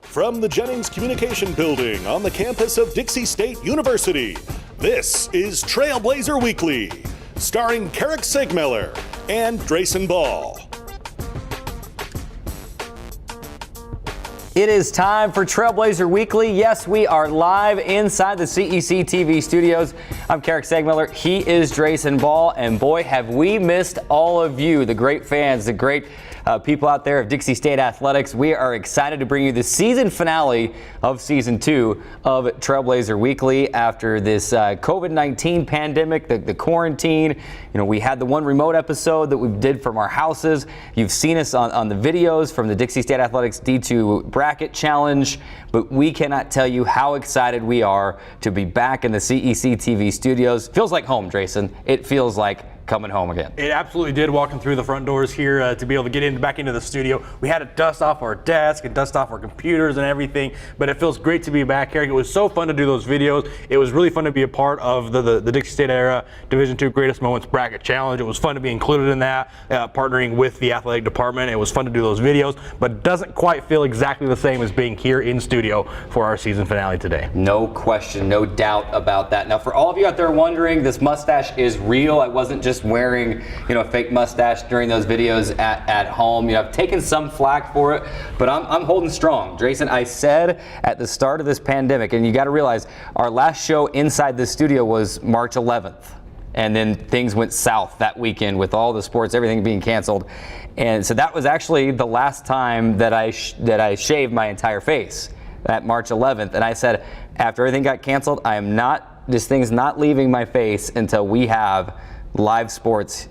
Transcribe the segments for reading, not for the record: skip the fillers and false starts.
From the Jennings Communication Building on the campus of Dixie State University, this is Trailblazer Weekly, starring Carrick Segmeller and Drayson Ball. It is time for Trailblazer Weekly. Yes, we are live inside the CEC TV studios. I'm Carrick Segmeller. He is Drayson Ball. And boy, have we missed all of you, the great fans, the great people out there of Dixie State Athletics. We are excited to bring you the season finale of Season 2 of Trailblazer Weekly after this COVID-19 pandemic, the quarantine. You know, we had the one remote episode that we did from our houses. You've seen us on the videos from the Dixie State Athletics D2 Bracket Challenge, but we cannot tell you how excited we are to be back in the CEC TV studios. Feels like home, Drayson. It feels like coming home again. It absolutely did, walking through the front doors here to be able to get back into the studio. We had to dust off our desk and dust off our computers and everything, but it feels great to be back here. It was so fun to do those videos. It was really fun to be a part of the Dixie State Era Division II Greatest Moments Bracket Challenge. It was fun to be included in that, partnering with the athletic department. It was fun to do those videos, but doesn't quite feel exactly the same as being here in studio for our season finale today. No question, no doubt about that. Now, for all of you out there wondering, this mustache is real. I wasn't just wearing, a fake mustache during those videos at home. I've taken some flack for it, but I'm holding strong. Drayson, I said at the start of this pandemic, and you got to realize our last show inside the studio was March 11th. And then things went south that weekend with all the sports, everything being canceled. And so that was actually the last time that I shaved my entire face, that March 11th. And I said, after everything got canceled, this thing's not leaving my face until we have live sports.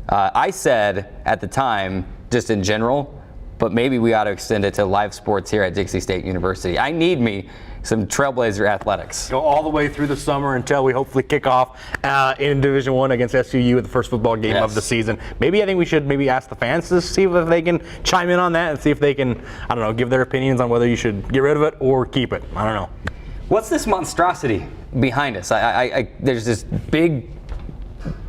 I said at the time, just in general, but maybe we ought to extend it to live sports here at Dixie State University. I need me some Trailblazer athletics. Go all the way through the summer until we hopefully kick off in Division I against SUU at the first football game of the season. I think we should ask the fans to see if they can chime in on that and see if they can, give their opinions on whether you should get rid of it or keep it. I don't know. What's this monstrosity behind us? There's this big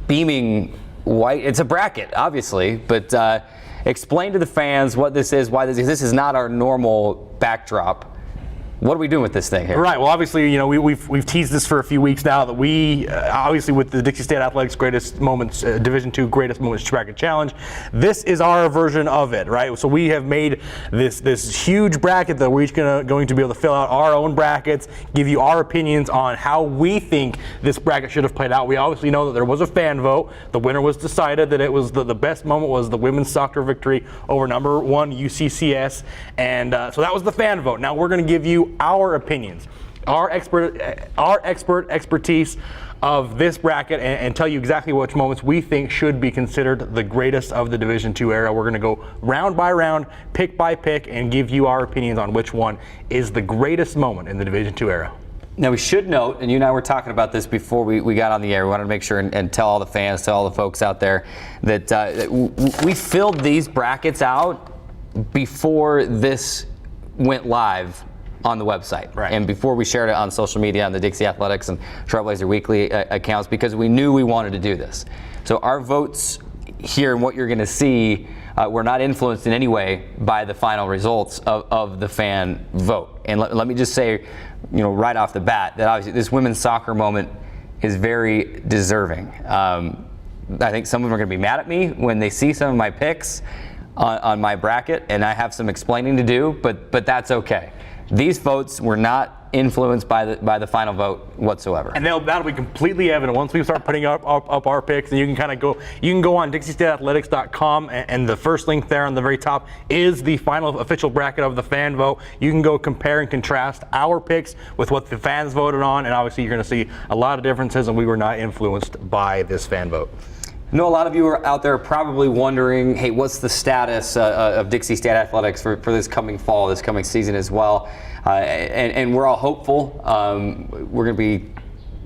beaming white, it's a bracket obviously, but explain to the fans what this is, why this is not our normal backdrop. What are we doing with this thing here? Right. Well, obviously, we've teased this for a few weeks now that we, obviously, with the Dixie State Athletics Greatest Moments Division II Greatest Moments Bracket Challenge, this is our version of it, right? So we have made this huge bracket that we're each going to be able to fill out our own brackets, give you our opinions on how we think this bracket should have played out. We obviously know that there was a fan vote. The winner was decided that it was the best moment was the women's soccer victory over number 1 UCCS, and so that was the fan vote. Now we're going to give you our opinions, our expertise of this bracket, and tell you exactly which moments we think should be considered the greatest of the Division II era. We're going to go round by round, pick by pick, and give you our opinions on which one is the greatest moment in the Division II era. Now we should note, and you and I were talking about this before we got on the air, we wanted to make sure and tell all the fans, tell all the folks out there that we filled these brackets out before this went live on the website, right, and before we shared it on social media on the Dixie Athletics and Trailblazer Weekly accounts, because we knew we wanted to do this. So our votes here and what you're going to see were not influenced in any way by the final results of the fan vote. And let me just say, right off the bat, that obviously this women's soccer moment is very deserving. I think some of them are going to be mad at me when they see some of my picks on my bracket, and I have some explaining to do, but that's okay. These votes were not influenced by the final vote whatsoever. And that'll be completely evident once we start putting up our picks, and you can go on DixieStateAthletics.com, and the first link there on the very top is the final official bracket of the fan vote. You can go compare and contrast our picks with what the fans voted on, and obviously you're going to see a lot of differences, and we were not influenced by this fan vote. I know a lot of you are out there probably wondering, hey, what's the status of Dixie State Athletics for this coming fall, this coming season as well? And we're all hopeful. We're going to be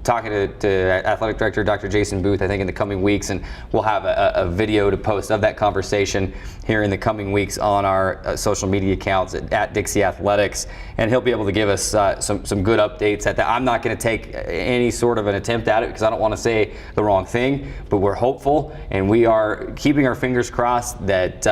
talking to Athletic Director Dr. Jason Booth, I think, in the coming weeks, and we'll have a video to post of that conversation here in the coming weeks on our social media accounts at Dixie Athletics, and he'll be able to give us some good updates at that. I'm not going to take any sort of an attempt at it because I don't want to say the wrong thing, but we're hopeful, and we are keeping our fingers crossed that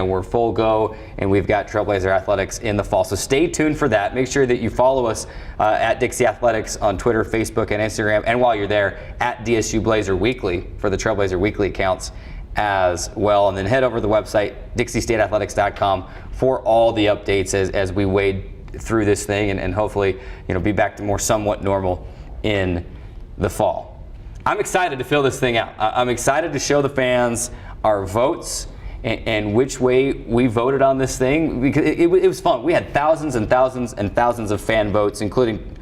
we're full go, and we've got Trailblazer Athletics in the fall. So stay tuned for that. Make sure that you follow us at Dixie Athletics on Twitter, Facebook, and Instagram, and while you're there, at DSU Blazer Weekly for the Trailblazer Weekly accounts as well. And then head over to the website, DixieStateAthletics.com, for all the updates as we wade through this thing and hopefully be back to more somewhat normal in the fall. I'm excited to fill this thing out. I'm excited to show the fans our votes and which way we voted on this thing, because it was fun. We had thousands and thousands and thousands of fan votes, including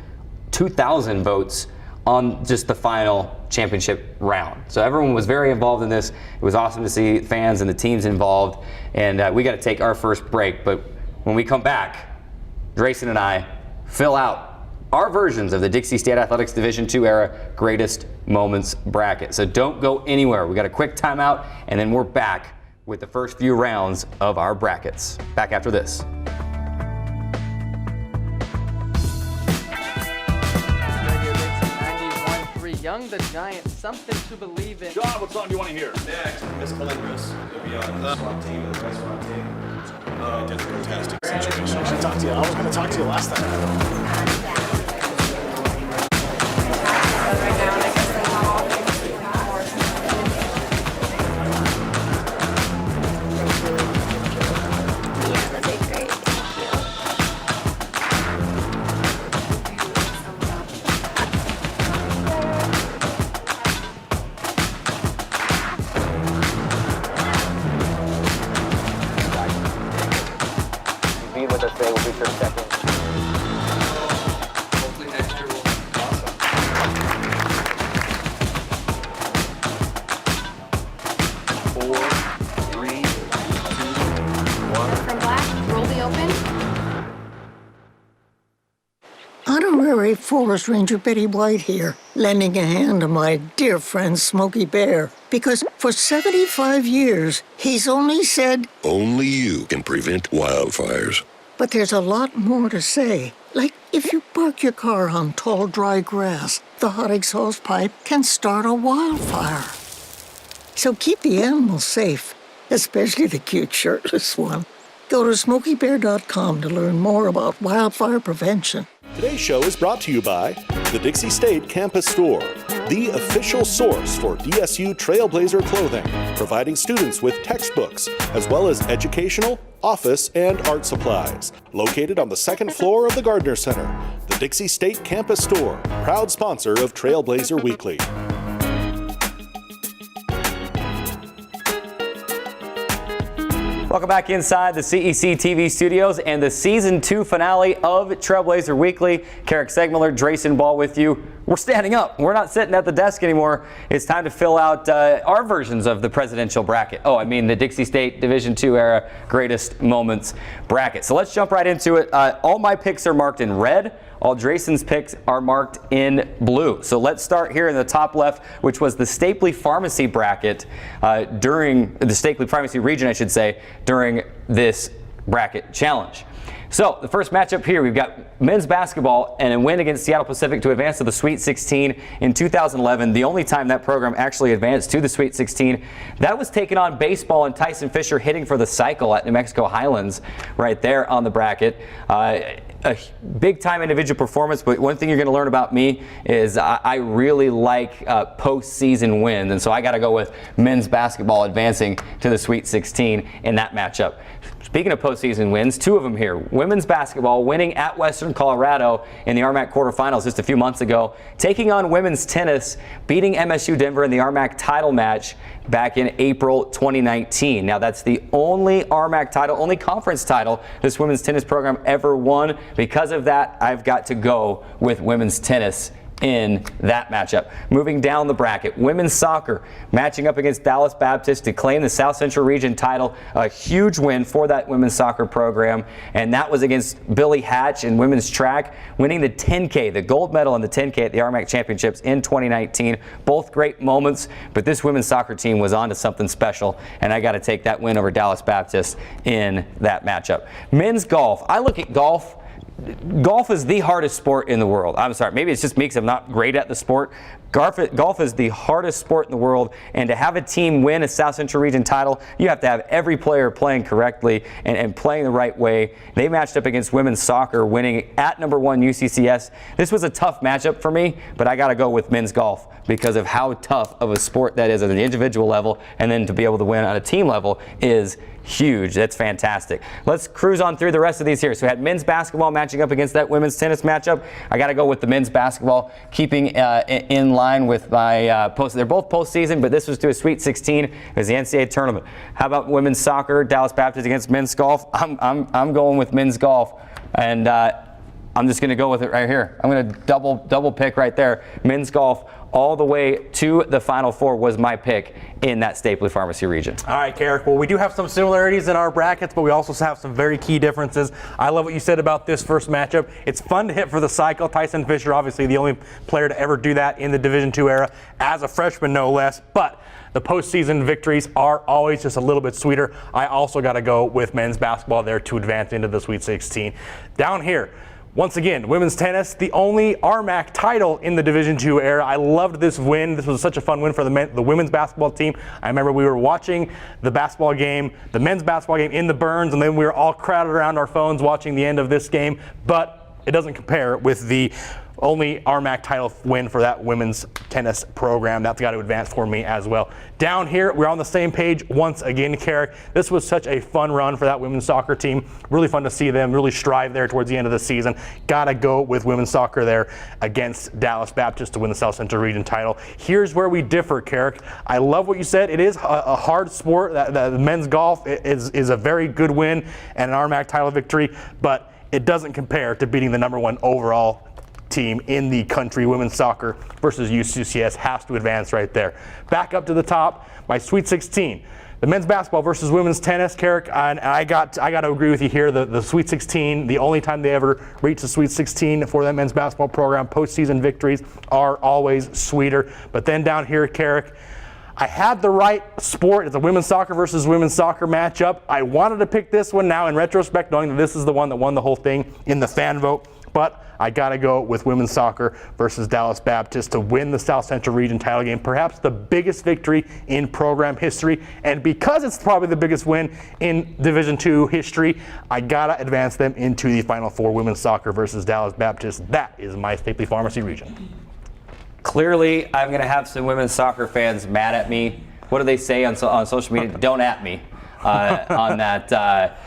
2,000 votes on just the final championship round. So everyone was very involved in this. It was awesome to see fans and the teams involved. And we got to take our first break. But when we come back, Drayson and I fill out our versions of the Dixie State Athletics Division II era greatest moments bracket. So don't go anywhere. We got a quick timeout, and then we're back with the first few rounds of our brackets. Back after this. Young the Giant, something to believe in. John, what song do you want to hear? Next, Miss Calingras will be on the SWAT team. The SWAT team. Did a fantastic situation. I should talk to you. I was going to talk to you last time. Be with us today. We'll be for a second. Hopefully next year will be awesome. 4, 3, 2, 1. From Black, roll the open. Honorary Forest Ranger Betty White here, lending a hand to my dear friend Smokey Bear. Because for 75 years, he's only said, only you can prevent wildfires. but there's a lot more to say. Like if you park your car on tall, dry grass, the hot exhaust pipe can start a wildfire. So keep the animals safe, especially the cute shirtless one. Go to SmokeyBear.com to learn more about wildfire prevention. Today's show is brought to you by the Dixie State Campus Store, the official source for DSU Trailblazer clothing, providing students with textbooks, as well as educational, office, and art supplies. Located on the second floor of the Gardner Center, the Dixie State Campus Store, proud sponsor of Trailblazer Weekly. Welcome back inside the CEC TV studios and the Season 2 finale of Trailblazer Weekly. Carrick Segmiller, Drayson Ball with you. We're standing up. We're not sitting at the desk anymore. It's time to fill out our versions of the presidential bracket. Oh, I mean the Dixie State Division II era greatest moments bracket. So let's jump right into it. All my picks are marked in red. All Drayson's picks are marked in blue. So let's start here in the top left, which was the Stapley Pharmacy bracket during the Stapley Pharmacy region, I should say, during this bracket challenge. So the first matchup here, we've got men's basketball and a win against Seattle Pacific to advance to the Sweet 16 in 2011. The only time that program actually advanced to the Sweet 16. That was taking on baseball and Tyson Fisher hitting for the cycle at New Mexico Highlands right there on the bracket. A big time individual performance, but one thing you're going to learn about me is I really like postseason wins, and so I got to go with men's basketball advancing to the Sweet 16 in that matchup. Speaking of postseason wins, two of them here. Women's basketball winning at Western Colorado in the RMAC quarterfinals just a few months ago, taking on women's tennis, beating MSU Denver in the RMAC title match back in April 2019. Now that's the only RMAC title, only conference title this women's tennis program ever won. Because of that, I've got to go with women's tennis in that matchup. Moving down the bracket, women's soccer matching up against Dallas Baptist to claim the South Central Region title. A huge win for that women's soccer program, and that was against Billy Hatch in women's track, winning the 10K, the gold medal in the 10K at the RMAC Championships in 2019. Both great moments, but this women's soccer team was on to something special, and I got to take that win over Dallas Baptist in that matchup. Men's golf. I look at golf. Golf is the hardest sport in the world. I'm sorry, maybe it's just me because I'm not great at the sport. Golf is the hardest sport in the world, and to have a team win a South Central Region title, you have to have every player playing correctly and playing the right way. They matched up against women's soccer, winning at #1 UCCS. This was a tough matchup for me, but I got to go with men's golf because of how tough of a sport that is at an individual level, and then to be able to win on a team level is huge. That's fantastic. Let's cruise on through the rest of these here. So we had men's basketball matching up against that women's tennis matchup. I got to go with the men's basketball, keeping in line with my post. They're both postseason, but this was to a Sweet 16 as the NCAA tournament. How about women's soccer, Dallas Baptist against men's golf? I'm going with men's golf, and I'm just going to go with it right here. I'm going to double pick right there. Men's golf all the way to the Final Four was my pick in that Stapley Pharmacy region. All right, Carrick. Well, we do have some similarities in our brackets, but we also have some very key differences. I love what you said about this first matchup. It's fun to hit for the cycle. Tyson Fisher, obviously the only player to ever do that in the Division II era, as a freshman no less. But the postseason victories are always just a little bit sweeter. I also got to go with men's basketball there to advance into the Sweet 16. Down here, once again, women's tennis, the only RMAC title in the Division II era. I loved this win. This was such a fun win for the women's basketball team. I remember we were watching the basketball game, the men's basketball game in the Burns, and then we were all crowded around our phones watching the end of this game. But it doesn't compare with the only RMAC title win for that women's tennis program. That's got to advance for me as well. Down here, we're on the same page once again, Carrick. This was such a fun run for that women's soccer team. Really fun to see them really strive there towards the end of the season. Got to go with women's soccer there against Dallas Baptist to win the South Central Region title. Here's where we differ, Carrick. I love what you said. It is a hard sport. The men's golf is a very good win and an RMAC title victory, but it doesn't compare to beating the #1 overall team in the country. Women's soccer versus UCCS has to advance right there. Back up to the top, my Sweet 16. The men's basketball versus women's tennis, Carrick, and I got to agree with you here. The Sweet 16, the only time they ever reach the Sweet 16 for that men's basketball program, postseason victories are always sweeter. But then down here, Carrick, I had the right sport. It's a women's soccer versus women's soccer matchup. I wanted to pick this one now in retrospect, knowing that this is the one that won the whole thing in the fan vote. But I got to go with women's soccer versus Dallas Baptist to win the South Central Region title game, perhaps the biggest victory in program history. And because it's probably the biggest win in Division II history, I got to advance them into the Final Four. Women's soccer versus Dallas Baptist. That is my Stapley Pharmacy region. Clearly, I'm going to have some women's soccer fans mad at me. What do they say on social media? Don't at me on that.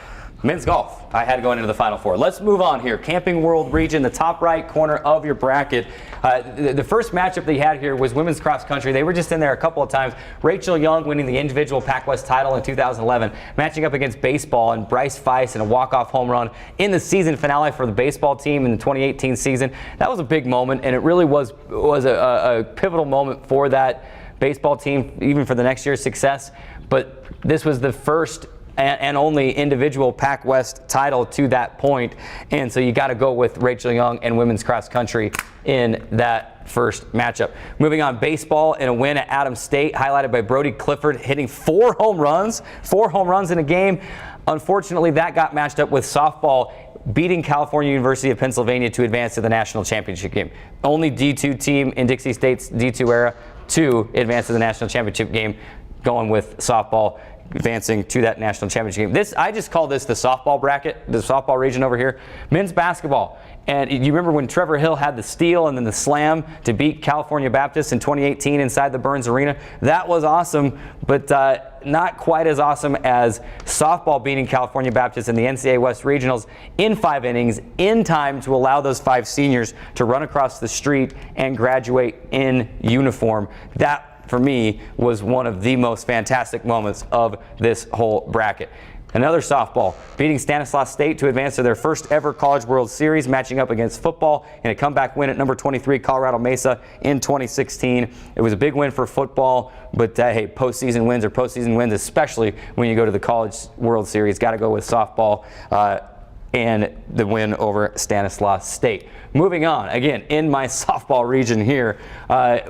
Men's golf, I had going into the Final Four. Let's move on here. Camping World region, the top right corner of your bracket. The first matchup they had here was women's cross country. They were just in there a couple of times. Rachel Young winning the individual Pac West title in 2011, matching up against baseball and Bryce Feist in a walk-off home run in the season finale for the baseball team in the 2018 season. That was a big moment, and it really was a pivotal moment for that baseball team, even for the next year's success. But this was the first and only individual Pac West title to that point, and so you got to go with Rachel Young and women's cross country in that first matchup. Moving on, baseball in a win at Adams State, highlighted by Brody Clifford hitting 4 home runs in a game. Unfortunately, that got matched up with softball beating California University of Pennsylvania to advance to the national championship game. Only D2 team in Dixie State's D2 era to advance to the national championship game, going with softball advancing to that national championship game. I just call this the softball bracket, the softball region over here. Men's basketball. And you remember when Trevor Hill had the steal and then the slam to beat California Baptist in 2018 inside the Burns Arena? That was awesome, but not quite as awesome as softball beating California Baptist in the NCAA West Regionals in 5 innings in time to allow those 5 seniors to run across the street and graduate in uniform. That, for me, was one of the most fantastic moments of this whole bracket. Another softball, beating Stanislaus State to advance to their first ever College World Series, matching up against football in a comeback win at number 23 Colorado Mesa in 2016. It was a big win for football, but hey, postseason wins are postseason wins, especially when you go to the College World Series. Got to go with softball and the win over Stanislaus State. Moving on, again, in my softball region here,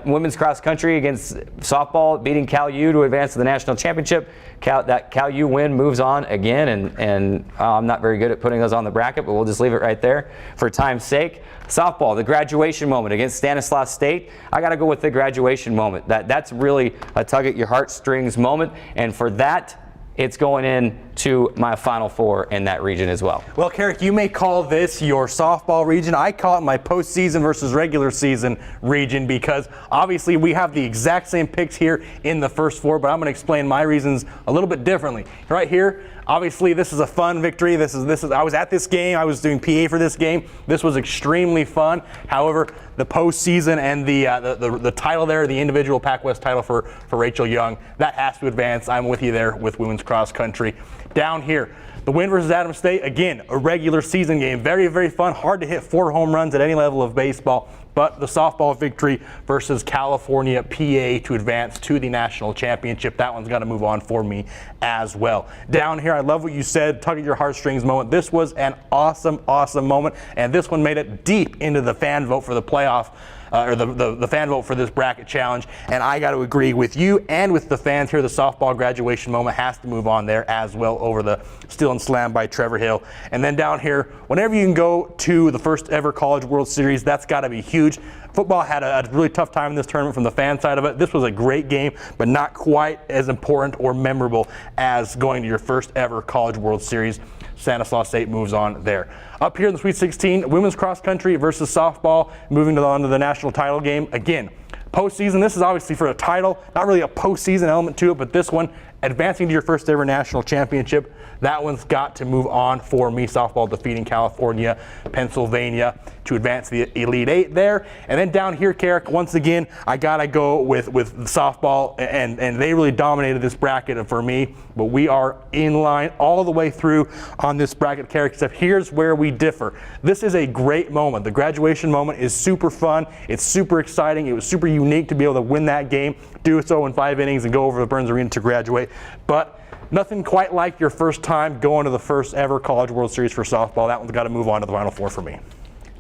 women's cross country against softball, beating Cal U to advance to the national championship. That Cal U win moves on again, and I'm not very good at putting those on the bracket, but we'll just leave it right there for time's sake. Softball, the graduation moment against Stanislaus State. I got to go with the graduation moment. That's really a tug at your heartstrings moment, and for that, it's going in to my Final Four in that region as well. Well, Carrick, you may call this your softball region. I call it my postseason versus regular season region because obviously we have the exact same picks here in the first four, but I'm going to explain my reasons a little bit differently. Right here, obviously this is a fun victory. I was at this game. I was doing PA for this game. This was extremely fun. However, the postseason and the title there, the individual Pac-West title for Rachel Young, that has to advance. I'm with you there with women's cross country. Down here, the win versus Adams State, again, a regular season game. Very, very fun. Hard to hit 4 home runs at any level of baseball. But the softball victory versus California PA to advance to the national championship. That one's got to move on for me as well. Down here, I love what you said, tug at your heartstrings moment. This was an awesome, awesome moment. And this one made it deep into the fan vote for the playoff. The fan vote for this bracket challenge, and I got to agree with you and with the fans here. The softball graduation moment has to move on there as well over the steal and slam by Trevor Hill. And then down here, whenever you can go to the first ever College World Series, that's got to be huge. Football had a really tough time in this tournament from the fan side of it. This was a great game, but not quite as important or memorable as going to your first ever College World Series. Stanislaus State moves on there. Up here in the Sweet 16, women's cross country versus softball, moving on to the national title game. Again, postseason, this is obviously for a title, not really a postseason element to it, but this one, advancing to your first ever national championship, that one's got to move on for me. Softball defeating California, Pennsylvania to advance the Elite Eight there. And then down here, Carrick, once again, I got to go with softball, and they really dominated this bracket for me. But we are in line all the way through on this bracket, Carrick, except here's where we differ. This is a great moment. The graduation moment is super fun. It's super exciting. It was super unique to be able to win that game, do so in 5 innings, and go over to Burns Arena to graduate. But nothing quite like your first time going to the first ever College World Series for softball. That one's got to move on to the Final Four for me.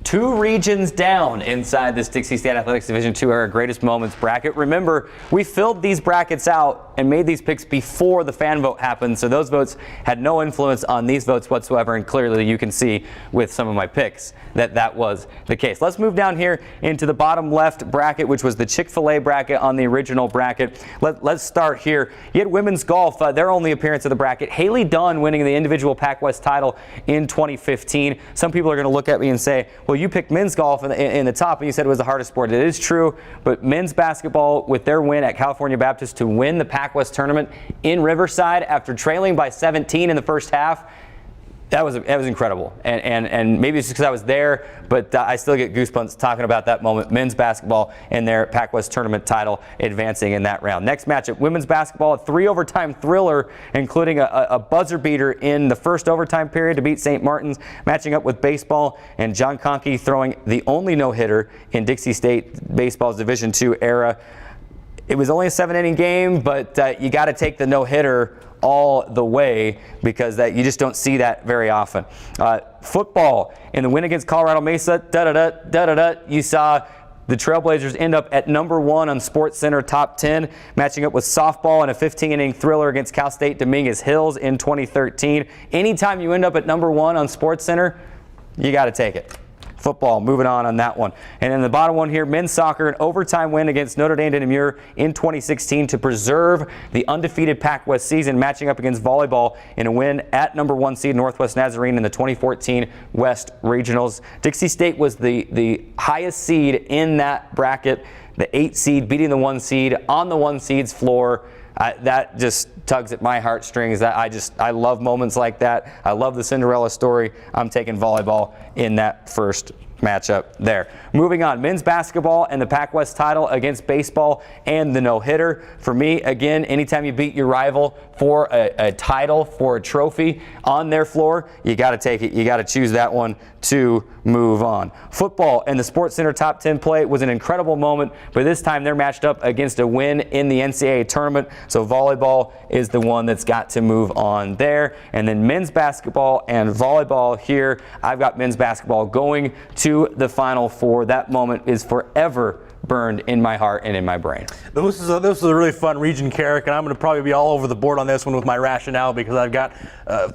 2 regions down inside this Dixie State Athletics Division II Era Greatest Moments bracket. Remember, we filled these brackets out and made these picks before the fan vote happened, so those votes had no influence on these votes whatsoever, and clearly you can see with some of my picks that was the case. Let's move down here into the bottom left bracket, which was the Chick-fil-A bracket on the original bracket. Let's start here. You had women's golf, their only appearance of the bracket. Haley Dunn winning the individual Pac-West title in 2015. Some people are going to look at me and say, well, you picked men's golf in the top, and you said it was the hardest sport. It is true, but men's basketball, with their win at California Baptist to win the Pac-West tournament in Riverside after trailing by 17 in the first half, that was incredible. And maybe it's just because I was there, but I still get goosebumps talking about that moment. Men's basketball and their Pac-West tournament title advancing in that round. Next matchup, women's basketball, a 3-overtime thriller, including a buzzer beater in the first overtime period to beat St. Martin's, matching up with baseball and John Conkey throwing the only no-hitter in Dixie State baseball's Division II era. It was only a 7-inning game, but you got to take the no-hitter all the way because you just don't see that very often. Football, in the win against Colorado Mesa, you saw the Trailblazers end up at number 1 on SportsCenter Top 10, matching up with softball in a 15-inning thriller against Cal State Dominguez Hills in 2013. Anytime you end up at number 1 on SportsCenter, you got to take it. Football, moving on that one. And then the bottom one here, men's soccer, an overtime win against Notre Dame de Namur in 2016 to preserve the undefeated Pac-West season, matching up against volleyball in a win at number 1 seed Northwest Nazarene in the 2014 West Regionals. Dixie State was the highest seed in that bracket, the 8 seed beating the 1 seed on the 1 seed's floor. That just tugs at my heartstrings. I love moments like that. I love the Cinderella story. I'm taking volleyball in that first matchup there. Moving on, men's basketball and the Pac West title against baseball and the no-hitter. For me, again, anytime you beat your rival for a title, for a trophy on their floor, you got to take it. You got to choose that one to move on. Football and the Sports Center top 10 play was an incredible moment, but this time they're matched up against a win in the NCAA tournament, so volleyball is the one that's got to move on there. And then men's basketball and volleyball here, I've got men's basketball going to the Final Four. That moment is forever burned in my heart and in my brain. This is a really fun region, Carrick, and I'm going to probably be all over the board on this one with my rationale because I've got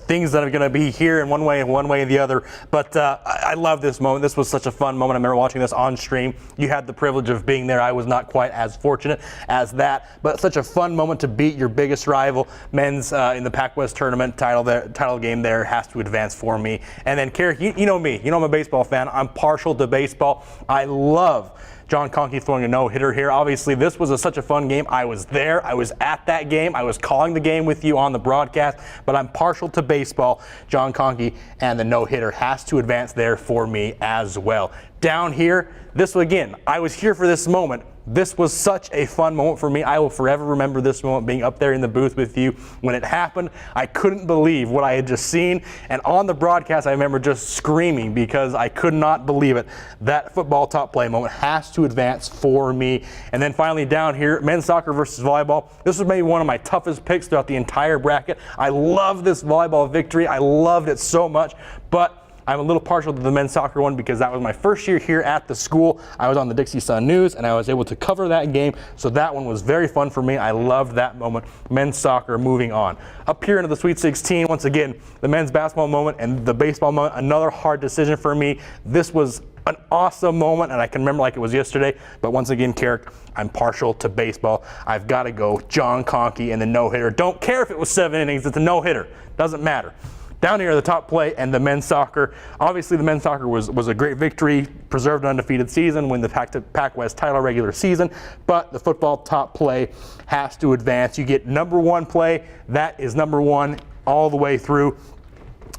things that are going to be here in one way and the other. But I love this moment. This was such a fun moment. I remember watching this on stream. You had the privilege of being there. I was not quite as fortunate as that, but such a fun moment to beat your biggest rival. Men's in the Pac West tournament title game there has to advance for me. And then Carrick, you know me. You know I'm a baseball fan. I'm partial to baseball. I love John Conkey throwing a no-hitter here. Obviously, this was such a fun game. I was there. I was at that game. I was calling the game with you on the broadcast, but I'm partial to baseball. John Conkey and the no-hitter has to advance there for me as well. Down here, again, I was here for this moment. This was such a fun moment for me. I will forever remember this moment, being up there in the booth with you. When it happened, I couldn't believe what I had just seen. And on the broadcast, I remember just screaming because I could not believe it. That football top play moment has to advance for me. And then finally down here, men's soccer versus volleyball. This was maybe one of my toughest picks throughout the entire bracket. I love this volleyball victory. I loved it so much. But I'm a little partial to the men's soccer one because that was my first year here at the school. I was on the Dixie Sun News and I was able to cover that game, so that one was very fun for me. I loved that moment. Men's soccer moving on. Up here into the Sweet 16, once again, the men's basketball moment and the baseball moment, another hard decision for me. This was an awesome moment and I can remember like it was yesterday, but once again, Carrick, I'm partial to baseball. I've got to go John Conkey and the no-hitter. Don't care if it was 7 innings, it's a no-hitter. Doesn't matter. Down here, the top play and the men's soccer. Obviously, the men's soccer was a great victory, preserved an undefeated season, win the Pac West title regular season, but the football top play has to advance. You get number one play, that is number one all the way through.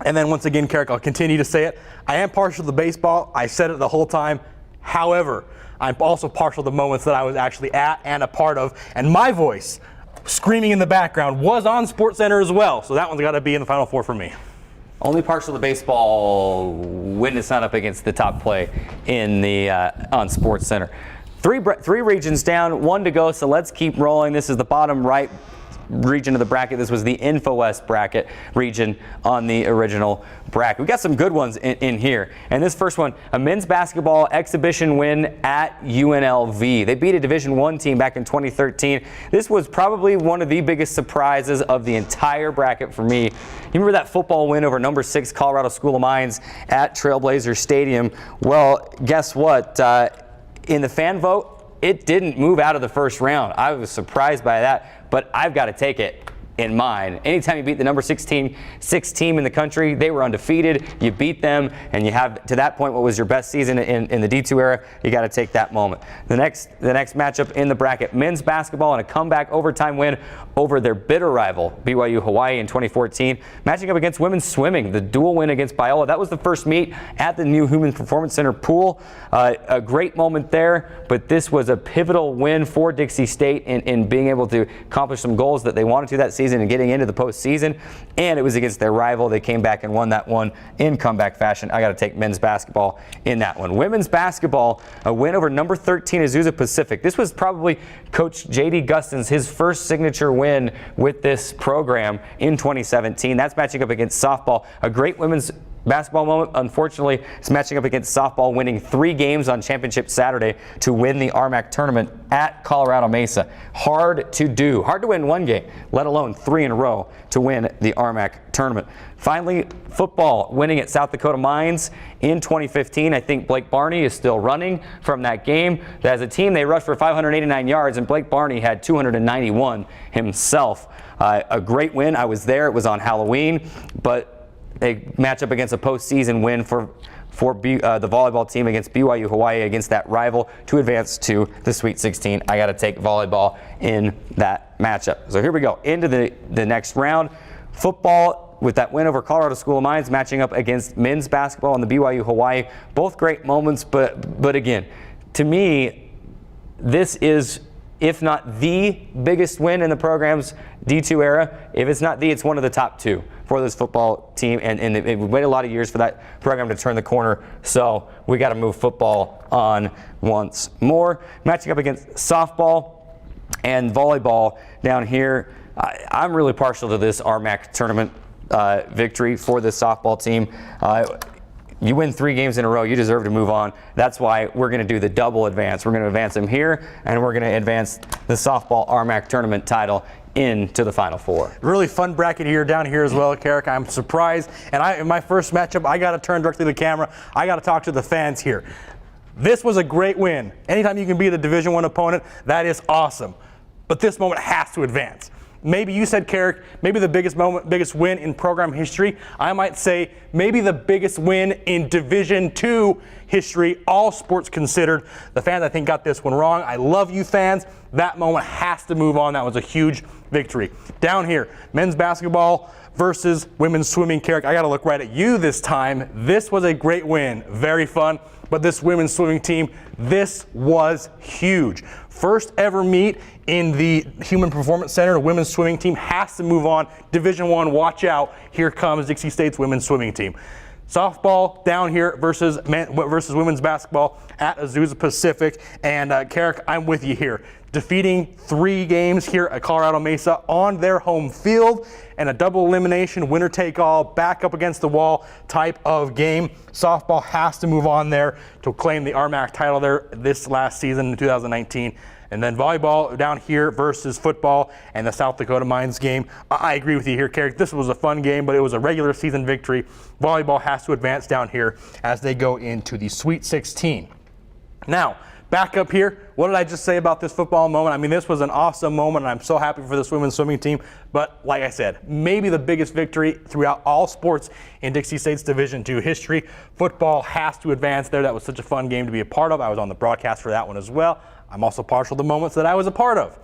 And then once again, Carrick, I'll continue to say it. I am partial to baseball. I said it the whole time. However, I'm also partial to moments that I was actually at and a part of, and my voice screaming in the background was on SportsCenter as well, so that one's got to be in the Final Four for me. Only partial to baseball when it's not up against the top play in the on SportsCenter. Three regions down, one to go, so let's keep rolling. This is the bottom right region of the bracket. This was the InfoWest bracket region on the original bracket. We got some good ones in here. And this first one, a men's basketball exhibition win at UNLV. They beat a Division I team back in 2013. This was probably one of the biggest surprises of the entire bracket for me. You remember that football win over number 6 Colorado School of Mines at Trailblazer Stadium? Well, guess what? In the fan vote, it didn't move out of the first round. I was surprised by that, but I've got to take it in mind. Anytime you beat the number 6 team in the country, they were undefeated, you beat them, and you have, to that point, what was your best season in the D2 era, you got to take that moment. The next matchup in the bracket, men's basketball and a comeback overtime win over their bitter rival, BYU Hawaii in 2014, matching up against women's swimming, the dual win against Biola. That was the first meet at the new Human Performance Center pool. A great moment there, but this was a pivotal win for Dixie State in being able to accomplish some goals that they wanted to that season and getting into the postseason, and it was against their rival. They came back and won that one in comeback fashion. I got to take men's basketball in that one. Women's basketball, a win over number 13 Azusa Pacific. This was probably Coach J.D. Gustin's his first signature win with this program in 2017. That's matching up against softball. A great women's basketball moment, unfortunately, is matching up against softball, winning 3 games on Championship Saturday to win the RMAC tournament at Colorado Mesa. Hard to do. Hard to win 1 game, let alone 3 in a row to win the RMAC tournament. Finally, football, winning at South Dakota Mines in 2015. I think Blake Barney is still running from that game. As a team, they rushed for 589 yards, and Blake Barney had 291 himself. A great win. I was there. It was on Halloween, but they match up against a postseason win for the volleyball team against BYU Hawaii, against that rival, to advance to the Sweet 16. I got to take volleyball in that matchup. So here we go into the next round. Football, with that win over Colorado School of Mines, matching up against men's basketball and the BYU Hawaii. Both great moments, but again, to me, this is, if not the biggest win in the program's D2 era. If it's not the, it's one of the top two for this football team, and we waited a lot of years for that program to turn the corner, so we got to move football on once more. Matching up against softball and volleyball down here, I'm really partial to this RMAC tournament victory for this softball team. You win 3 games in a row, you deserve to move on. That's why we're going to do the double advance. We're going to advance them here, and we're going to advance the softball RMAC tournament title into the Final Four. Really fun bracket here, down here as well, Carrick. I'm surprised. And in my first matchup, I got to turn directly to the camera. I got to talk to the fans here. This was a great win. Anytime you can beat a Division I opponent, that is awesome. But this moment has to advance. Maybe you said, Carrick, maybe the biggest win in program history. I might say maybe the biggest win in Division II history, all sports considered. The fans, I think, got this one wrong. I love you fans. That moment has to move on. That was a huge victory. Down here, men's basketball versus women's swimming. Carrick, I got to look right at you this time. This was a great win. Very fun. But this women's swimming team, this was huge. First ever meet in the Human Performance Center. The women's swimming team has to move on. Division I, watch out. Here comes Dixie State's women's swimming team. Softball down here versus women's basketball at Azusa Pacific. And Carrick, I'm with you here. Defeating 3 games here at Colorado Mesa on their home field, and a double elimination, winner take all, back up against the wall type of game. Softball has to move on there to claim the RMAC title there this last season in 2019. And then volleyball down here versus football and the South Dakota Mines game. I agree with you here, Carrick. This was a fun game, but it was a regular season victory. Volleyball has to advance down here as they go into the Sweet 16. Now, back up here, what did I just say about this football moment? I mean, this was an awesome moment, and I'm so happy for this women's swimming team. But like I said, maybe the biggest victory throughout all sports in Dixie State's Division II history. Football has to advance there. That was such a fun game to be a part of. I was on the broadcast for that one as well. I'm also partial to moments that I was a part of.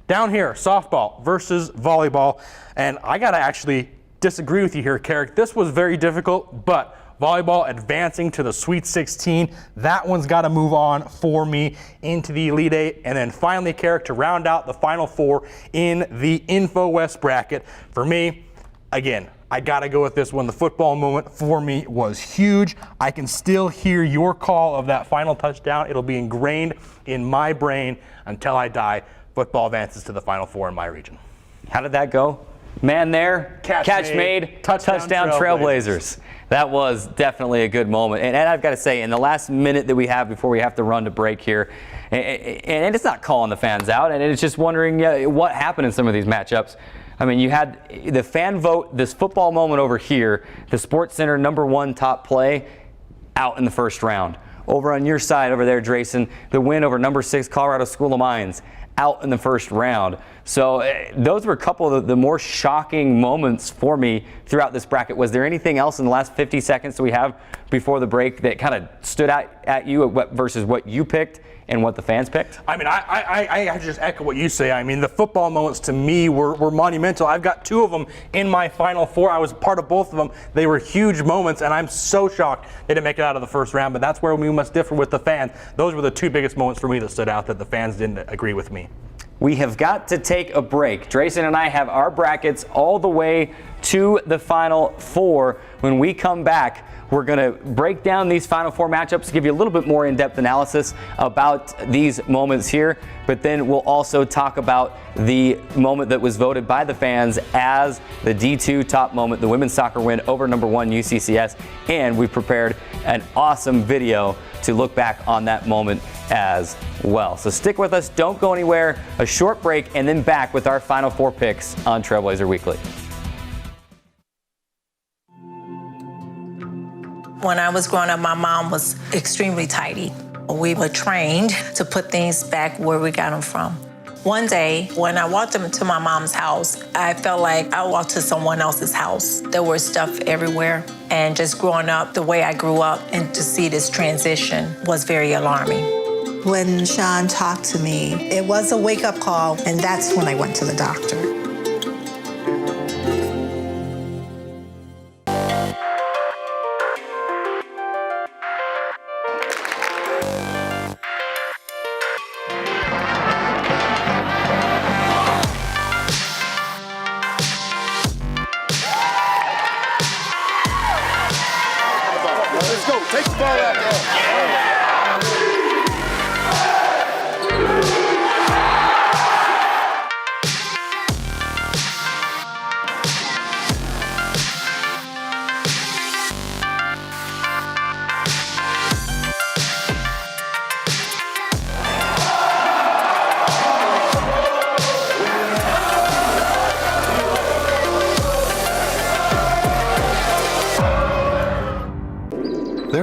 Down here, softball versus volleyball. And I got to actually disagree with you here, Carrick. This was very difficult, but volleyball advancing to the Sweet 16. That one's got to move on for me into the Elite 8. And then finally, Carrick, to round out the Final Four in the Info West bracket. For me, again, I got to go with this one. The football moment for me was huge. I can still hear your call of that final touchdown. It'll be ingrained in my brain until I die. Football advances to the Final Four in my region. How did that go? Man there, catch made, touchdown Trailblazers. That was definitely a good moment. And I've got to say, in the last minute that we have before we have to run to break here, and it's not calling the fans out, and it's just wondering what happened in some of these matchups. I mean, you had the fan vote, this football moment over here, the Sports Center #1 top play, out in the first round. Over on your side over there, Drayson, the win over #6 Colorado School of Mines, out in the first round. So those were a couple of the more shocking moments for me throughout this bracket. Was there anything else in the last 50 seconds that we have before the break that kind of stood out at you versus what you picked and what the fans picked? I mean, I have to just echo what you say. I mean, the football moments to me were monumental. I've got 2 of them in my Final Four. I was part of both of them. They were huge moments, and I'm so shocked they didn't make it out of the first round, but that's where we must differ with the fans. Those were the 2 biggest moments for me that stood out that the fans didn't agree with me. We have got to take a break. Drayson and I have our brackets all the way to the Final Four. When we come back, we're going to break down these Final Four matchups, give you a little bit more in-depth analysis about these moments here, but then we'll also talk about the moment that was voted by the fans as the D2 top moment, the women's soccer win over #1 UCCS, and we've prepared an awesome video to look back on that moment as well. So stick with us, don't go anywhere, a short break, and then back with our Final Four picks on Trailblazer Weekly. When I was growing up, my mom was extremely tidy. We were trained to put things back where we got them from. One day, when I walked into my mom's house, I felt like I walked to someone else's house. There was stuff everywhere. And just growing up the way I grew up and to see this transition was very alarming. When Sean talked to me, it was a wake-up call, and that's when I went to the doctor.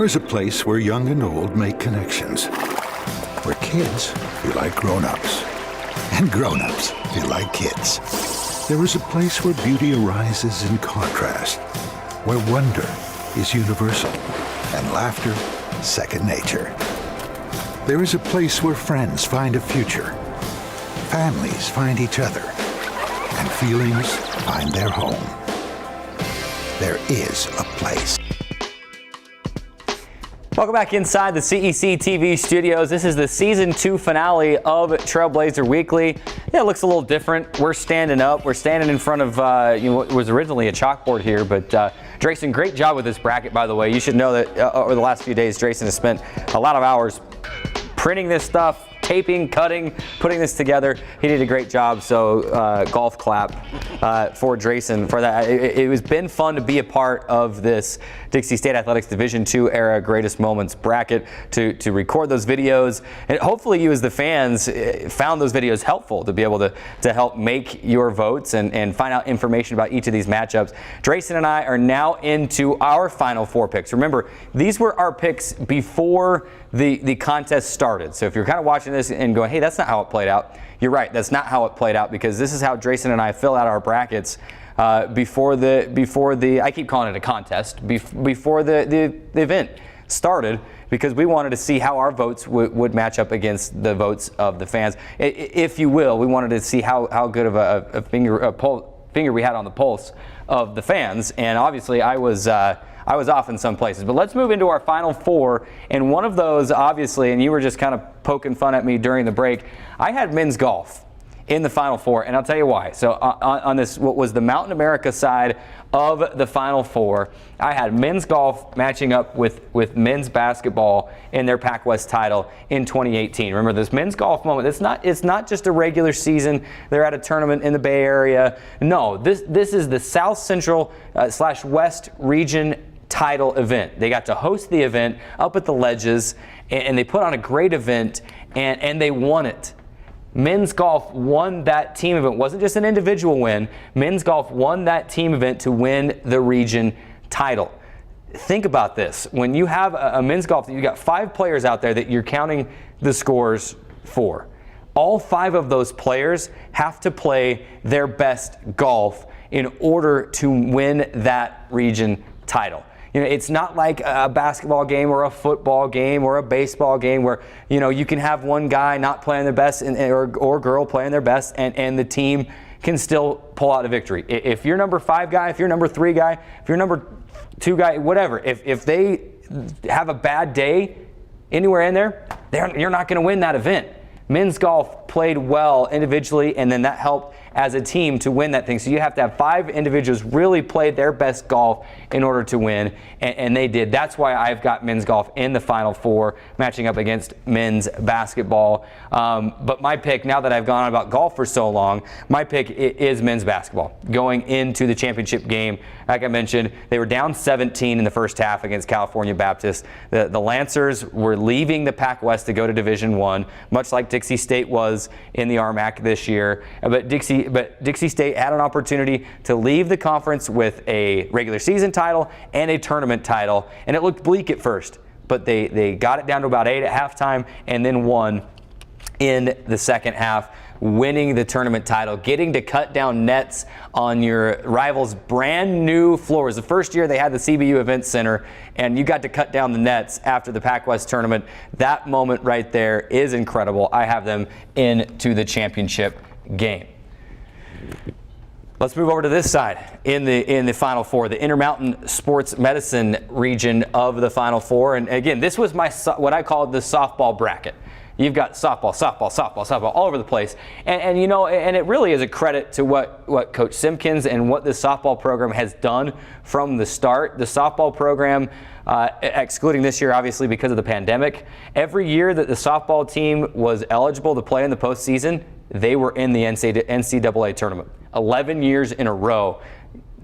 There is a place where young and old make connections. Where kids feel like grown-ups. And grown-ups feel like kids. There is a place where beauty arises in contrast. Where wonder is universal. And laughter second nature. There is a place where friends find a future. Families find each other. And feelings find their home. There is a place. Welcome back inside the CEC TV studios. This is the season 2 finale of Trailblazer Weekly. Yeah, it looks a little different. We're standing up. We're standing in front of what was originally a chalkboard here, but Drayson, great job with this bracket, by the way. You should know that over the last few days, Drayson has spent a lot of hours printing this stuff, taping, cutting, putting this together. He did a great job, so golf clap for Drayson for that. It has been fun to be a part of this Dixie State Athletics Division II era Greatest Moments bracket, to record those videos. And hopefully you as the fans found those videos helpful to be able to help make your votes and find out information about each of these matchups. Drayson and I are now into our final 4 picks. Remember, these were our picks before the contest started. So if you're kind of watching this and going, hey, that's not how it played out, you're right, that's not how it played out, because this is how Drayson and I fill out our brackets before the I keep calling it a contest, before the event started, because we wanted to see how our votes would match up against the votes of the fans. If you will, we wanted to see how good of a finger we had on the pulse of the fans, and obviously I was off in some places. But let's move into our final 4, and one of those, obviously, and you were just kind of poking fun at me during the break, I had men's golf in the final 4, and I'll tell you why. So on this, what was the Mountain America side of the final 4, I had men's golf matching up with men's basketball in their Pac-West title in 2018. Remember this men's golf moment, it's not just a regular season, they're at a tournament in the Bay Area. No, this is the South Central / West region title event. They got to host the event up at the Ledges, and they put on a great event, and they won it. Men's golf won that team event. It wasn't just an individual win. Men's golf won that team event to win the region title. Think about this. When you have a men's golf, you got 5 players out there that you're counting the scores for. All 5 of those players have to play their best golf in order to win that region title. You know, it's not like a basketball game or a football game or a baseball game where, you can have one guy not playing their best or girl playing their best and the team can still pull out a victory. If you're number 5 guy, if you're number 3 guy, if you're number 2 guy, whatever, if they have a bad day anywhere in there, you're not going to win that event. Men's golf played well individually, and then that helped as a team to win that thing. So you have to have 5 individuals really play their best golf in order to win, and they did. That's why I've got men's golf in the final 4, matching up against men's basketball. But my pick, now that I've gone on about golf for so long, my pick is men's basketball. Going into the championship game, like I mentioned, they were down 17 in the first half against California Baptist. The Lancers were leaving the Pac-West to go to Division I, much like Dixie State was in the RMAC this year. But Dixie State had an opportunity to leave the conference with a regular season title and a tournament title, and it looked bleak at first, but they got it down to about 8 at halftime and then won in the second half, winning the tournament title, getting to cut down nets on your rivals' brand new floors. The first year they had the CBU Event Center, and you got to cut down the nets after the Pac-West tournament. That moment right there is incredible. I have them into the championship game. Let's move over to this side in the Final 4, the Intermountain Sports Medicine region of the Final 4. And again, this was what I called the softball bracket. You've got softball all over the place. And it really is a credit to what Coach Simpkins and what the softball program has done from the start. The softball program, excluding this year, obviously, because of the pandemic, every year that the softball team was eligible to play in the postseason, they were in the NCAA tournament. 11 years in a row.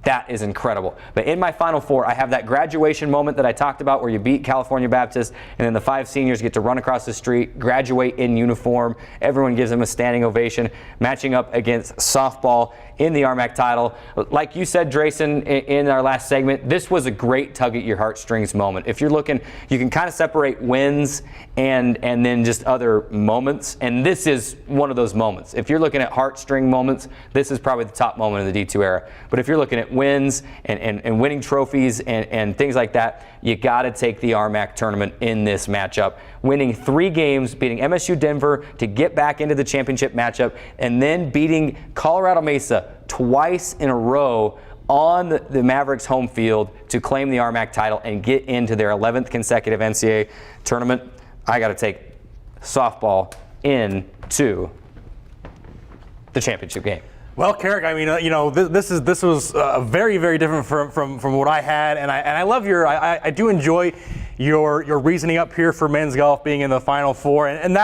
That is incredible. But in my Final Four, I have that graduation moment that I talked about where you beat California Baptist, and then the 5 seniors get to run across the street, graduate in uniform. Everyone gives them a standing ovation, matching up against softball in the RMAC title. Like you said, Drayson, in our last segment, this was a great tug at your heartstrings moment. If you're looking, you can kind of separate wins and then just other moments, and this is one of those moments. If you're looking at heartstring moments, this is probably the top moment of the D2 era. But if you're looking at wins and winning trophies and things like that, you got to take the RMAC tournament in this matchup. Winning 3 games, beating MSU Denver to get back into the championship matchup, and then beating Colorado Mesa twice in a row on the Mavericks home field to claim the RMAC title and get into their 11th consecutive NCAA tournament. I got to take softball into the championship game. Well, Carrick, I mean, this was very, very different from what I had, and I love I do enjoy your reasoning up here for men's golf being in the Final Four, and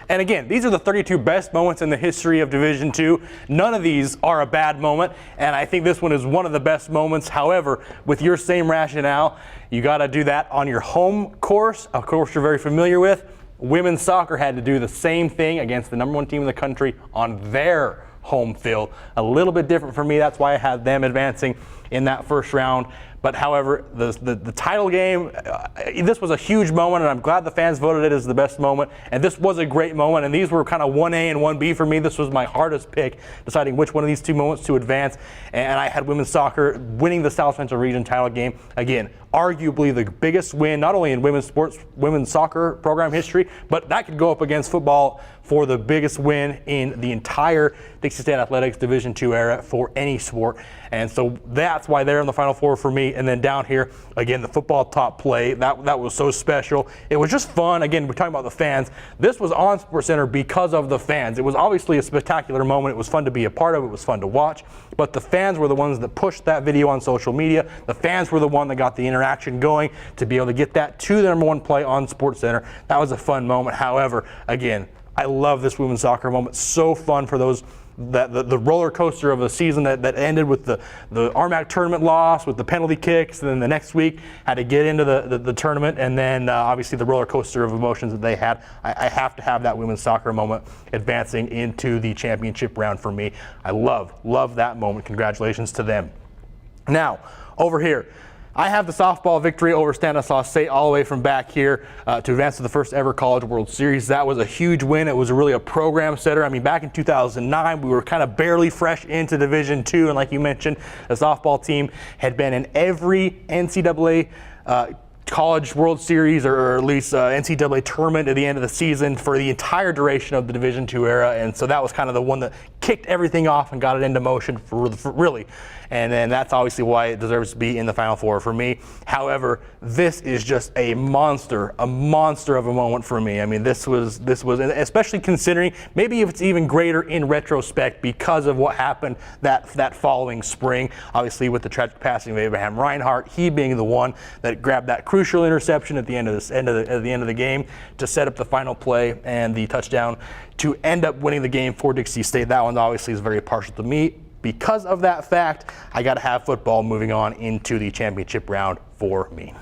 again, these are the 32 best moments in the history of Division II. None of these are a bad moment, and I think this one is one of the best moments. However, with your same rationale, you got to do that on your home course, a course you're very familiar with. Women's soccer had to do the same thing against the #1 team in the country on their home field. A little bit different for me. That's why I had them advancing in that first round. But however, the title game, this was a huge moment, and I'm glad the fans voted it as the best moment. And this was a great moment, and these were kind of 1A and 1B for me. This was my hardest pick, deciding which one of these 2 moments to advance. And I had women's soccer winning the South Central Region title game. Again, arguably the biggest win, not only in women's soccer program history, but that could go up against football for the biggest win in the entire Dixie State Athletics Division II era for any sport. And so that's why they're in the Final Four for me. And then down here, again, the football top play, that was so special. It was just fun. Again, we're talking about the fans. This was on SportsCenter because of the fans. It was obviously a spectacular moment. It was fun to be a part of. It was fun to watch. But the fans were the ones that pushed that video on social media. The fans were the one that got the interaction going to be able to get that to the #1 play on SportsCenter. That was a fun moment. However, again, I love this women's soccer moment. So fun for those the roller coaster of a season that ended with the RMAC tournament loss with the penalty kicks, and then the next week had to get into the tournament, and then obviously the roller coaster of emotions that they had. I have to have that women's soccer moment advancing into the championship round for me. I love that moment. Congratulations to them. Now, over here, I have the softball victory over Stanislaus State all the way from back here to advance to the first ever College World Series. That was a huge win. It was really a program setter. I mean, back in 2009, we were kind of barely fresh into Division II, and like you mentioned, the softball team had been in every NCAA College World Series, or at least NCAA tournament at the end of the season for the entire duration of the Division II era, and so that was kind of the one that kicked everything off and got it into motion for really. And then that's obviously why it deserves to be in the Final Four for me. However, this is just a monster of a moment for me. I mean, this was, especially considering maybe if it's even greater in retrospect because of what happened that following spring. Obviously, with the tragic passing of Abraham Reinhart, he being the one that grabbed that crucial interception at the end of the game to set up the final play and the touchdown to end up winning the game for Dixie State. That one obviously is very partial to me. Because of that fact, I got to have football moving on into the championship round for me.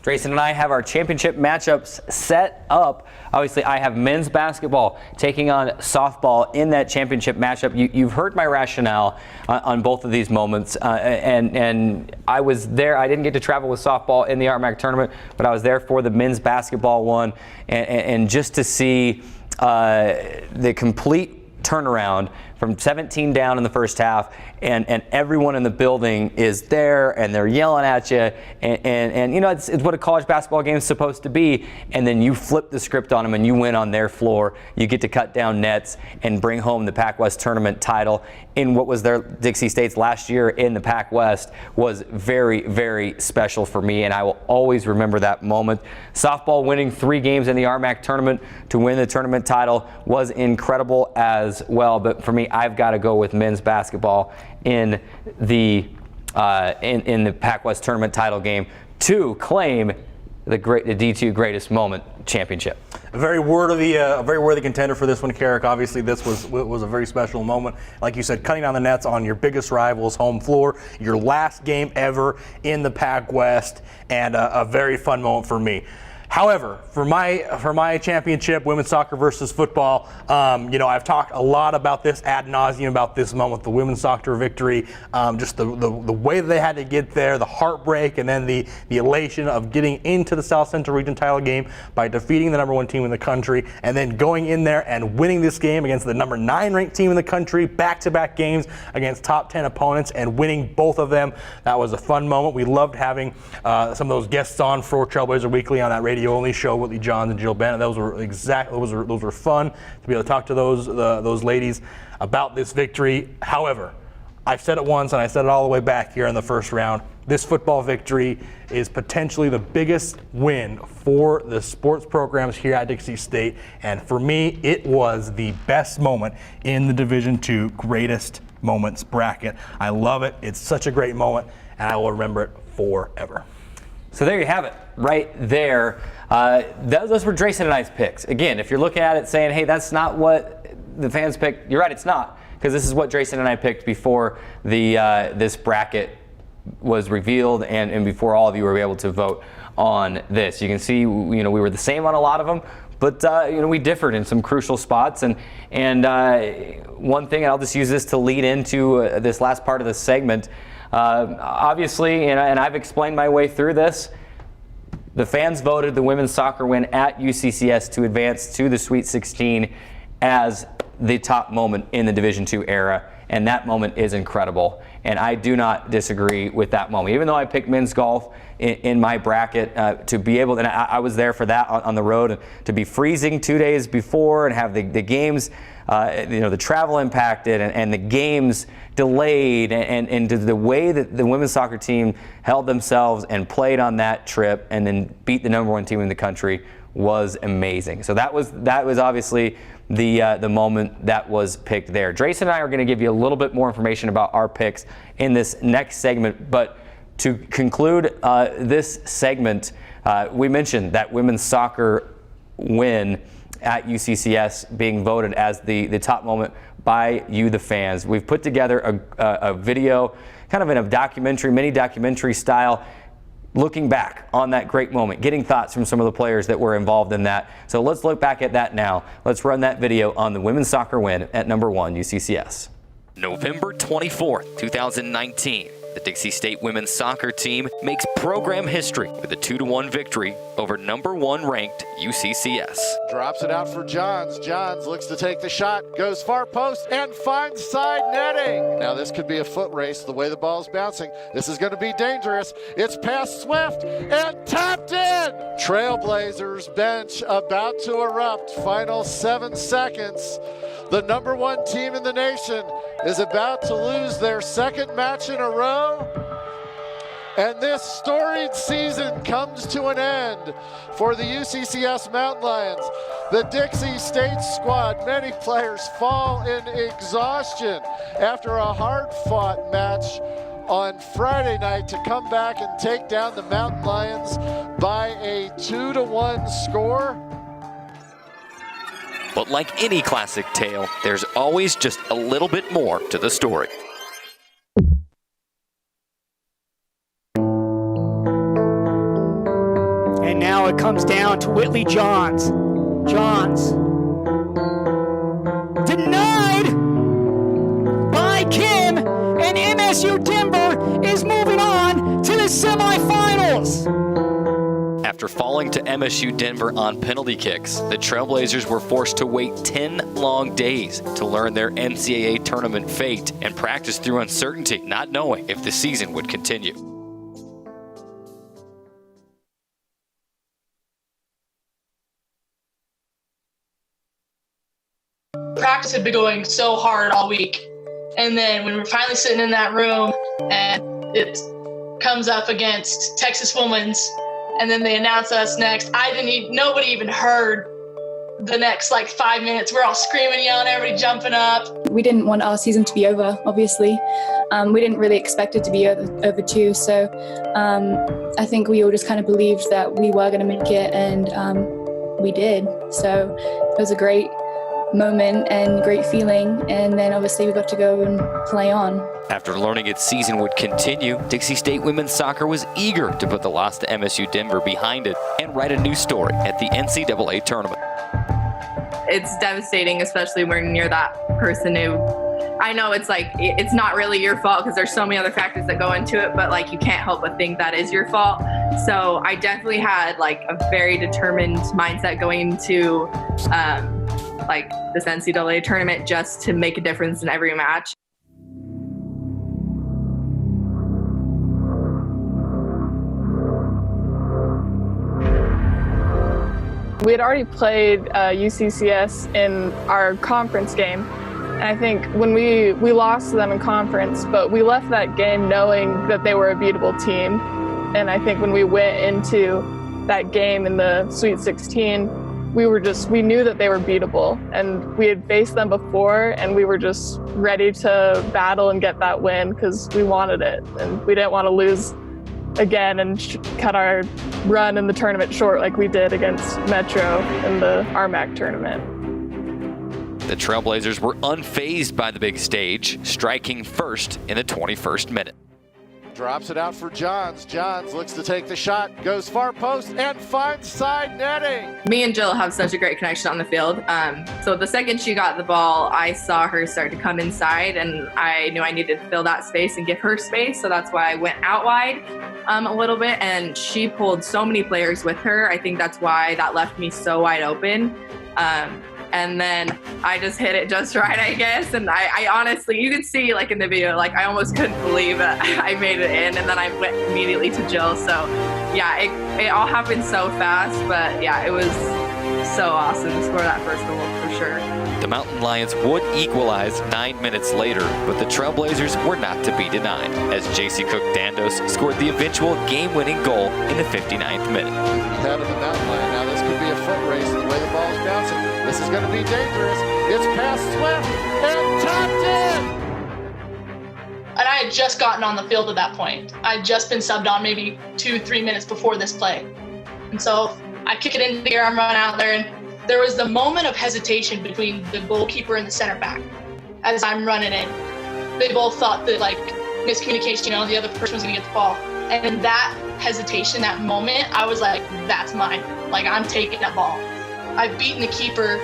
Drayson and I have our championship matchups set up. Obviously, I have men's basketball taking on softball in that championship matchup. You've heard my rationale on both of these moments, and I was there. I didn't get to travel with softball in the RMAC tournament, but I was there for the men's basketball one, and just to see the complete turnaround from 17 down in the first half, and everyone in the building is there and they're yelling at you, and you know, it's what a college basketball game is supposed to be, and then you flip the script on them and you win on their floor. You get to cut down nets and bring home the Pac West tournament title in what was their Dixie State's last year in the Pac West. Was very, very special for me, and I will always remember that moment. Softball winning 3 games in the RMAC tournament to win the tournament title was incredible as well, but for me, I've got to go with men's basketball in the Pac West tournament title game to claim the D2 greatest moment championship. A very worthy contender for this one, Carrick. Obviously, this was a very special moment. Like you said, cutting down the nets on your biggest rival's home floor, your last game ever in the Pac West, and a very fun moment for me. However, for my championship, women's soccer versus football, I've talked a lot about this ad nauseum about this moment, the women's soccer victory, just the way that they had to get there, the heartbreak, and then the elation of getting into the South Central Region title game by defeating the #1 team in the country, and then going in there and winning this game against the #9 ranked team in the country, back-to-back games against top 10 opponents and winning both of them. That was a fun moment. We loved having some of those guests on for Trailblazer Weekly on that radio-only show, Whitley Johns and Jill Bennett. Those were fun to be able to talk to those ladies about this victory. However, I've said it once and I said it all the way back here in the first round. This football victory is potentially the biggest win for the sports programs here at Dixie State, and for me, it was the best moment in the Division II greatest moments bracket. I love it. It's such a great moment, and I will remember it forever. So there you have it, right there. Those were Drayson and I's picks. Again, if you're looking at it saying, hey, that's not what the fans picked, you're right, it's not. Because this is what Drayson and I picked before this bracket was revealed and before all of you were able to vote on this. You can see, we were the same on a lot of them, but we differed in some crucial spots. And one thing, and I'll just use this to lead into this last part of the segment. Obviously, and I've explained my way through this, the fans voted the women's soccer win at UCCS to advance to the Sweet 16 as the top moment in the Division II era, and that moment is incredible. And I do not disagree with that moment. Even though I picked men's golf in my bracket, to be able to, and I was there for that on the road, to be freezing 2 days before and have the games, the travel impacted and the games delayed, and the way that the women's soccer team held themselves and played on that trip and then beat the #1 team in the country was amazing. So that was obviously the moment that was picked there. Drayson and I are going to give you a little bit more information about our picks in this next segment, but to conclude this segment, we mentioned that women's soccer win at UCCS being voted as the top moment by you, the fans. We've put together a video, kind of in a documentary, mini documentary style, looking back on that great moment, getting thoughts from some of the players that were involved in that. So let's look back at that now. Let's run that video on the women's soccer win at #1 UCCS. November 24th, 2019. The Dixie State women's soccer team makes program history with a 2-1 victory over #1 ranked UCCS. Drops it out for Johns. Johns looks to take the shot, goes far post, and finds side netting. Now this could be a foot race the way the ball's bouncing. This is going to be dangerous. It's past Swift and tapped in. Trailblazers bench about to erupt. Final 7 seconds. The #1 team in the nation is about to lose their second match in a row. And this storied season comes to an end for the UCCS Mountain Lions. The Dixie State squad, many players fall in exhaustion after a hard-fought match on Friday night to come back and take down the Mountain Lions by a 2-1 score. But like any classic tale, there's always just a little bit more to the story. And now it comes down to Whitley Johns. Johns. Denied by Kim, and MSU Denver is moving on to the semifinals. After falling to MSU Denver on penalty kicks, the Trailblazers were forced to wait 10 long days to learn their NCAA tournament fate and practice through uncertainty, not knowing if the season would continue. Practice had been going so hard all week. And then when we're finally sitting in that room and it comes up against Texas Women's, and then they announce us next, nobody even heard the next like 5 minutes, we're all screaming, yelling, everybody jumping up. We didn't want our season to be over, obviously. We didn't really expect it to be over too. So I think we all just kind of believed that we were going to make it, and we did. So it was a great moment and great feeling. And then obviously we got to go and play on. After learning its season would continue, Dixie State women's soccer was eager to put the loss to MSU Denver behind it and write a new story at the NCAA tournament. It's devastating, especially when you're that person who, I know it's like, it's not really your fault because there's so many other factors that go into it, but like you can't help but think that is your fault. So I definitely had like a very determined mindset going into like this NCAA tournament just to make a difference in every match. We had already played UCCS in our conference game, and I think when we lost to them in conference, but we left that game knowing that they were a beatable team. And I think when we went into that game in the Sweet 16, we knew that they were beatable, and we had faced them before, and we were just ready to battle and get that win because we wanted it, and we didn't want to lose again and cut our run in the tournament short like we did against Metro in the RMAC tournament. The Trailblazers were unfazed by the big stage, striking first in the 21st minute. Drops it out for Johns. Johns looks to take the shot, goes far post, and finds side netting. Me and Jill have such a great connection on the field. So the second she got the ball, I saw her start to come inside, and I knew I needed to fill that space and give her space. So that's why I went out wide a little bit, and she pulled so many players with her. I think that's why that left me so wide open. And then I just hit it just right, I guess. And I honestly, you can see like in the video, like I almost couldn't believe that I made it in, and then I went immediately to Jill. So yeah, it all happened so fast, but yeah, it was so awesome to score that first goal for sure. The Mountain Lions would equalize 9 minutes later, but the Trailblazers were not to be denied as JC Cook Dandos scored the eventual game-winning goal in the 59th minute. Head of the Mountain Lion. Now this could be a foot race the way the ball's bouncing. This is going to be dangerous. It's past Swift and tapped in. And I had just gotten on the field at that point. I'd just been subbed on maybe 2-3 minutes before this play. And so I kick it into the air, I'm running out there, and there was the moment of hesitation between the goalkeeper and the center back as I'm running in. They both thought that like miscommunication, the other person was gonna get the ball. And in that hesitation, that moment, I was like, that's mine. Like I'm taking that ball. I've beaten the keeper,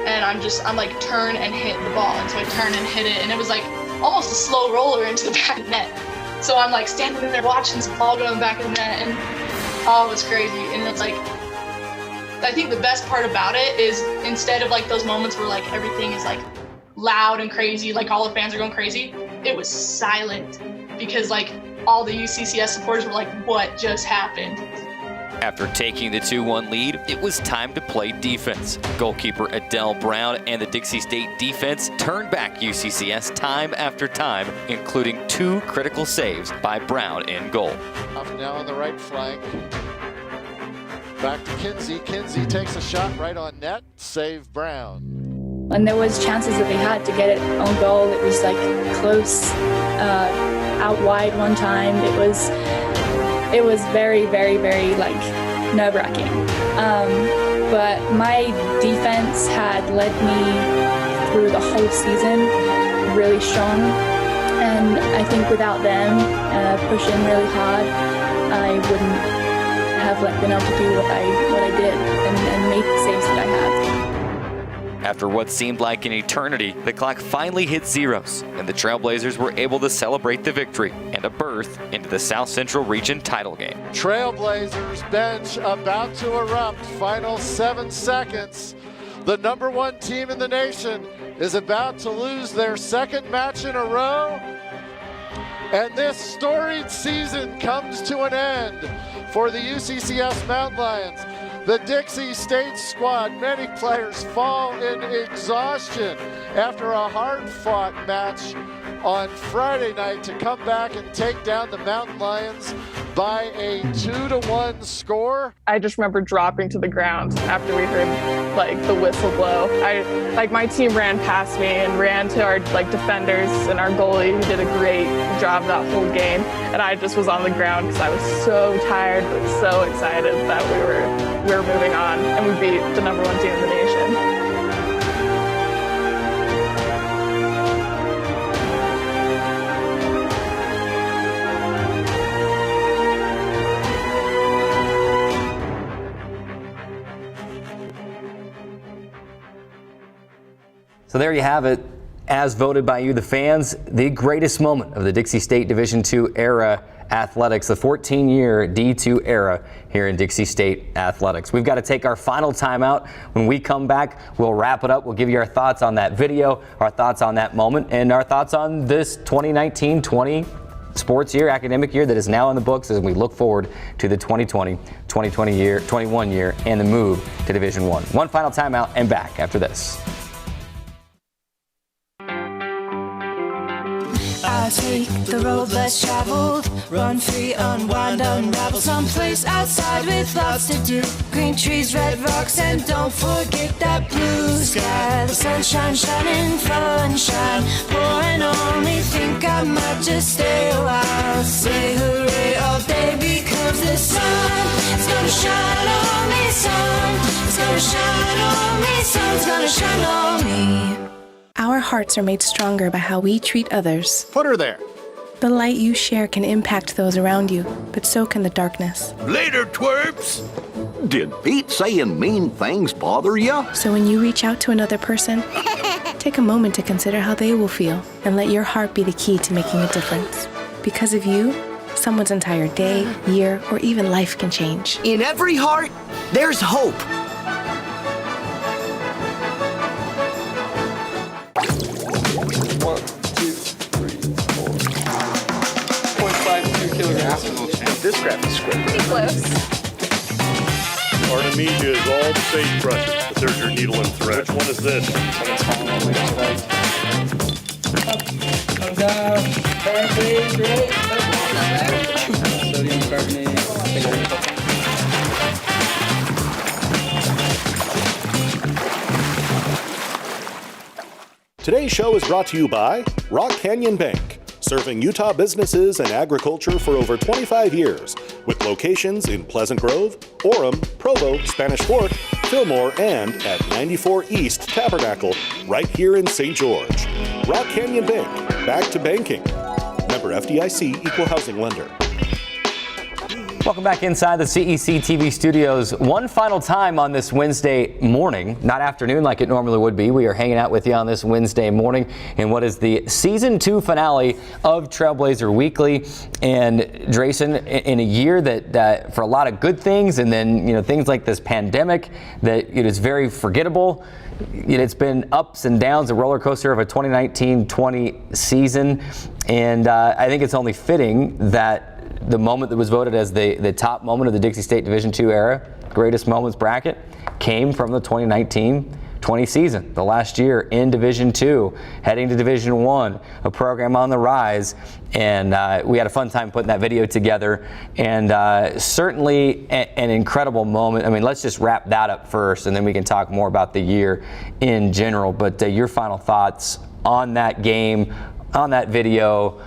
and I'm like turn and hit the ball. And so I turned and hit it, and it was like almost a slow roller into the back of the net. So I'm like standing in there watching this ball go in the back of the net, and oh, it was crazy. And it's like, I think the best part about it is instead of like those moments where like everything is like loud and crazy, like all the fans are going crazy, it was silent because like all the UCCS supporters were like, what just happened? After taking the 2-1 lead, it was time to play defense. Goalkeeper Adele Brown and the Dixie State defense turned back UCCS time after time, including 2 critical saves by Brown in goal. Off now on the right flank. Back to Kinsey. Kinsey takes a shot right on net. Save Brown. And there was chances that they had to get it on goal. It was like close, out wide one time. It was very, very, very like nerve-wracking. But my defense had led me through the whole season really strong. And I think without them pushing really hard, I wouldn't have been able to do what I did and make the saves that I have. After what seemed like an eternity, the clock finally hit zeros, and the Trailblazers were able to celebrate the victory and a berth into the South Central Region title game. Trailblazers bench about to erupt. Final 7 seconds. The #1 team in the nation is about to lose their second match in a row. And this storied season comes to an end for the UCCS Mountain Lions. The Dixie State squad, many players fall in exhaustion after a hard-fought match on Friday night to come back and take down the Mountain Lions by a 2-1 score. I just remember dropping to the ground after we heard like the whistle blow. My team ran past me and ran to our defenders and our goalie, who did a great job that whole game. And I just was on the ground because I was so tired but so excited that we were moving on and we beat the #1 team in the nation. So there you have it, as voted by you, the fans, the greatest moment of the Dixie State Division II era athletics, the 14-year D2 era here in Dixie State athletics. We've got to take our final timeout. When we come back, we'll wrap it up. We'll give you our thoughts on that video, our thoughts on that moment, and our thoughts on this 2019-20 sports year, academic year that is now in the books as we look forward to the 2020-2021 year and the move to Division I. One final timeout and back after this. I take the road less traveled, run free, unwind, unravel, someplace outside with lots to do. Green trees, red rocks, and don't forget that blue sky. The sunshine shining, sunshine pouring on me. Think I might just stay a while. Say hooray all day because the sun is gonna shine on me. Sun is gonna shine on me. Sun's gonna shine on me. Our hearts are made stronger by how we treat others. Put her there. The light you share can impact those around you, but so can the darkness. Later, twerps! Did Pete saying mean things bother you? So when you reach out to another person, take a moment to consider how they will feel and let your heart be the key to making a difference. Because of you, someone's entire day, year, or even life can change. In every heart, there's hope. 0.52 kilograms. This graph is square. Pretty close. Artemisia is all the sagebrushes, but there's your needle and thread. Which one is this? Come down. Perfect. Right? Sodium carbonate. Today's show is brought to you by Rock Canyon Bank, serving Utah businesses and agriculture for over 25 years, with locations in Pleasant Grove, Orem, Provo, Spanish Fork, Fillmore, and at 94 East Tabernacle, right here in St. George. Rock Canyon Bank, back to banking. Member FDIC, equal housing lender. Welcome back inside the CEC TV studios. One final time on this Wednesday morning, not afternoon like it normally would be. We are hanging out with you on this Wednesday morning in what is the Season 2 finale of Trailblazer Weekly. And Drayson, in a year that for a lot of good things and then things like this pandemic that it is very forgettable. It's been ups and downs, a roller coaster of a 2019-20 season. And I think it's only fitting that the moment that was voted as the top moment of the Dixie State Division II era, greatest moments bracket, came from the 2019-20 season, the last year in Division II, heading to Division I, a program on the rise. And we had a fun time putting that video together, and certainly an incredible moment. I mean, let's just wrap that up first, and then we can talk more about the year in general. But your final thoughts on that game, on that video,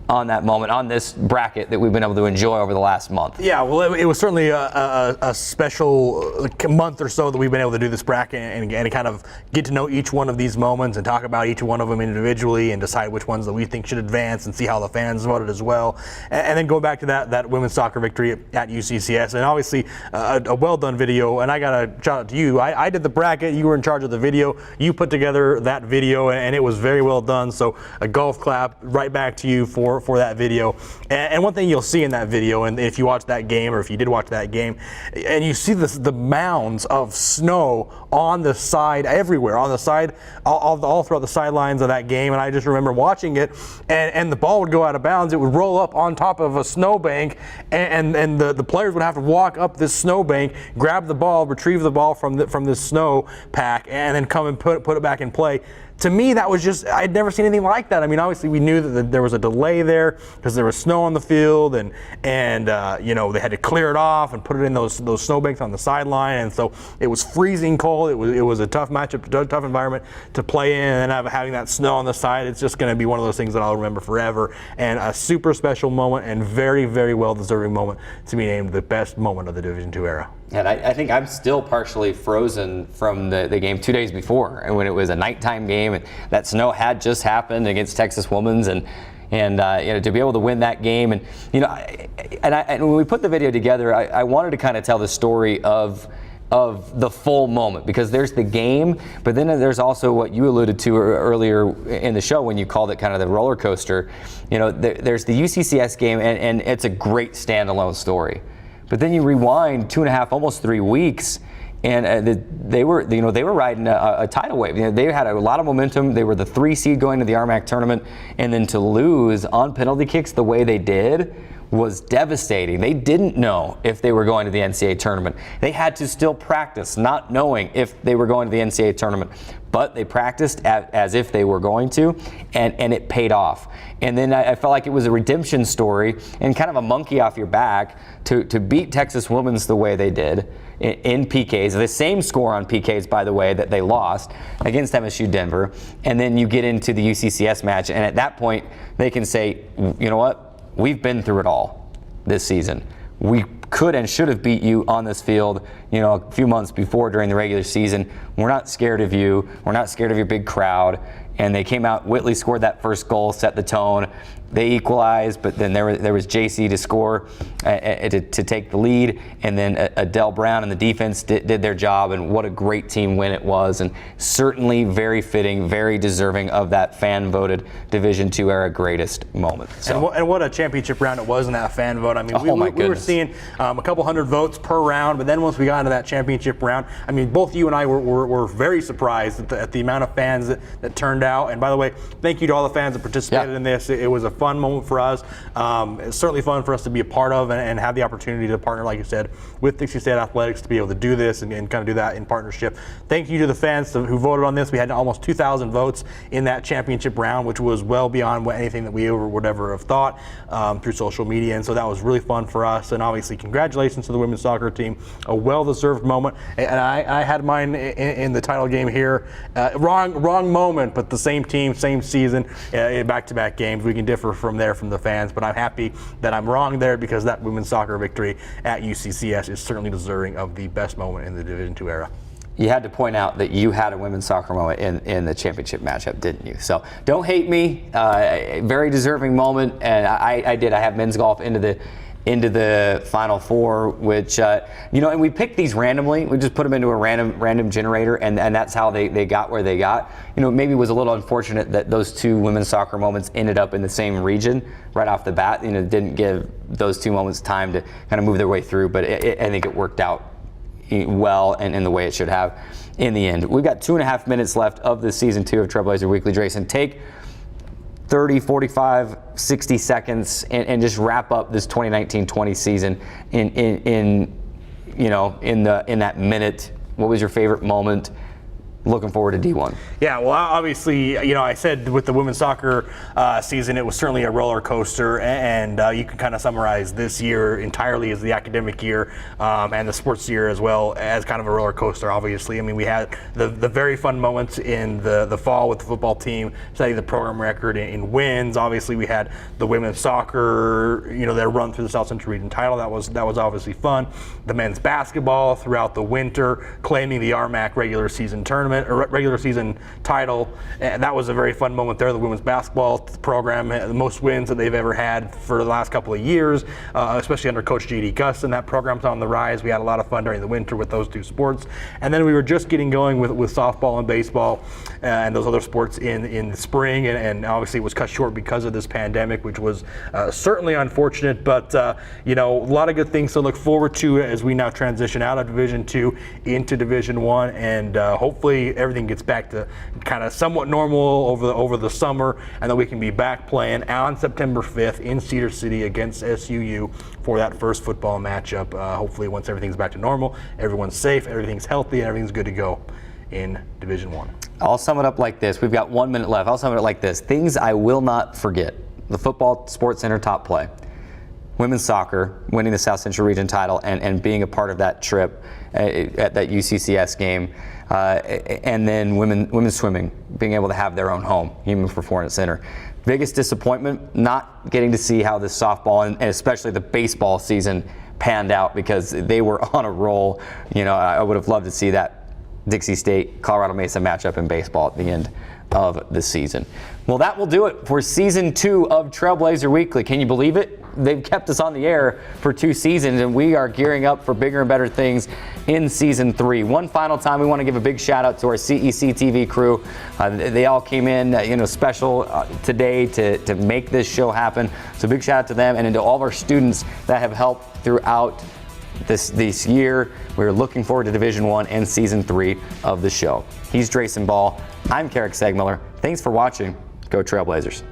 on that moment, on this bracket that we've been able to enjoy over the last month. Yeah, well, it was certainly a special month or so that we've been able to do this bracket and kind of get to know each one of these moments and talk about each one of them individually and decide which ones that we think should advance and see how the fans voted as well. And then go back to that women's soccer victory at UCCS. And obviously a well-done video, and I got to shout out to you. I did the bracket, you were in charge of the video. You put together that video, and it was very well done. So a golf clap right back to you for that video. And one thing you'll see in that video, and if you watch that game or if you did watch that game, and you see the mounds of snow on the side everywhere, on the side, all throughout the sidelines of that game. And I just remember watching it, and the ball would go out of bounds. It would roll up on top of a snowbank, and the players would have to walk up this snowbank, grab the ball, retrieve the ball from this snow pack, and then come and put it back in play. to me, that was just, I'd never seen anything like that. I mean, obviously we knew that there was a delay there because there was snow on the field, and you know, they had to clear it off and put it in those snowbanks on the sideline, and so it was freezing cold. It was a tough matchup, tough environment to play in, and then having that snow on the side, it's just going to be one of those things that I'll remember forever, and a super special moment and very, very well-deserving moment to be named the best moment of the Division II era. And I think I'm still partially frozen from the game 2 days before, and when it was a nighttime game, and that snow had just happened against Texas Women's, and you know, to be able to win that game, and you know, and when we put the video together, I wanted to kind of tell the story of the full moment, because there's the game, but then there's also what you alluded to earlier in the show when you called it kind of the roller coaster. You know, there's the UCCS game, and it's a great standalone story. But then you rewind 2.5, almost 3 weeks, and they were riding a tidal wave. You know, they had a lot of momentum. They were the 3 seed going to the RMAC tournament, and then to lose on penalty kicks the way they did was devastating. They didn't know if they were going to the NCAA tournament. They had to still practice, not knowing if they were going to the NCAA tournament. But they practiced as if they were going to, and it paid off. And then I felt like it was a redemption story and kind of a monkey off your back to beat Texas Women's the way they did in PKs, the same score on PKs, by the way, that they lost against MSU Denver. And then you get into the UCCS match, and at that point, they can say, you know what? We've been through it all this season. We could and should have beat you on this field, you know, a few months before during the regular season. We're not scared of you. We're not scared of your big crowd. And they came out, Whitley scored that first goal, set the tone. They equalized, but then there was JC to score, to take the lead, and then Adele Brown and the defense did their job, and what a great team win it was, and certainly very fitting, very deserving of that fan-voted Division II era greatest moment. So. And what a championship round it was in that fan vote. I mean, we were seeing a couple hundred votes per round, but then once we got into that championship round, I mean, both you and I were very surprised at the amount of fans that turned out. And by the way, thank you to all the fans that participated in this. It was a fun moment for us. It's certainly fun for us to be a part of and have the opportunity to partner, like you said, with Dixie State Athletics to be able to do this and kind of do that in partnership. Thank you to the fans who voted on this. We had almost 2,000 votes in that championship round, which was well beyond anything that we would ever have thought through social media. And so that was really fun for us. And obviously, congratulations to the women's soccer team. A well-deserved moment. And I had mine in the title game here. Wrong moment, but the same team, same season, back-to-back games. We can differ from the fans, but I'm happy that I'm wrong there, because that women's soccer victory at UCCS is certainly deserving of the best moment in the Division II era. You had to point out that you had a women's soccer moment in the championship matchup, didn't you? So don't hate me. Very deserving moment, and I did. I have men's golf into the Final Four, which you know, and we picked these randomly. We just put them into a random generator, and that's how they got where they got. You know, maybe it was a little unfortunate that those two women's soccer moments ended up in the same region right off the bat. You know, it didn't give those two moments time to kind of move their way through, but I think it worked out well and in the way it should have in the end. We've got 2.5 minutes left of the season 2 of Trailblazer Weekly. Drayson, take 30, 45, 60 seconds and just wrap up this 2019-20 season in that minute. What was your favorite moment? Looking forward to D1. Yeah, well, obviously, you know, I said with the women's soccer season, it was certainly a roller coaster, and you can kind of summarize this year entirely as the academic year and the sports year as well as kind of a roller coaster, obviously. I mean, we had the very fun moments in the fall with the football team, setting the program record in wins. Obviously, we had the women's soccer, you know, their run through the South Central Region title. That was obviously fun. The men's basketball throughout the winter, claiming the RMAC regular season title, and that was a very fun moment there. The women's basketball program had the most wins that they've ever had for the last couple of years, especially under Coach J.D. Gustin. That program's on the rise. We had a lot of fun during the winter with those two sports, and then we were just getting going with softball and baseball and those other sports in the spring, and obviously it was cut short because of this pandemic, which was certainly unfortunate, but you know, a lot of good things to look forward to as we now transition out of Division II into Division I, and hopefully everything gets back to kind of somewhat normal over the summer, and then we can be back playing on September 5th in Cedar City against SUU for that first football matchup. Hopefully once everything's back to normal, everyone's safe, everything's healthy, and everything's good to go. in Division I. I'll sum it up like this. We've got 1 minute left. I'll sum it up like this. Things I will not forget. The football Sports Center top play. Women's soccer, winning the South Central Region title and being a part of that trip at that UCCS game. And then women's swimming, being able to have their own home, Human Performance Center. Biggest disappointment, not getting to see how this softball and especially the baseball season panned out, because they were on a roll. You know, I would have loved to see that Dixie State Colorado Mesa matchup in baseball at the end of the season. Well, that will do it for season 2 of Trailblazer Weekly. Can you believe it? They've kept us on the air for 2 seasons, and we are gearing up for bigger and better things in season 3. One final time, we want to give a big shout out to our CEC TV crew. They all came in, special today to make this show happen. So big shout out to them, and to all of our students that have helped throughout this year. We're looking forward to Division I and season 3 of the show. He's Drayson Ball. I'm Carrick Segmiller. Thanks for watching. Go Trailblazers.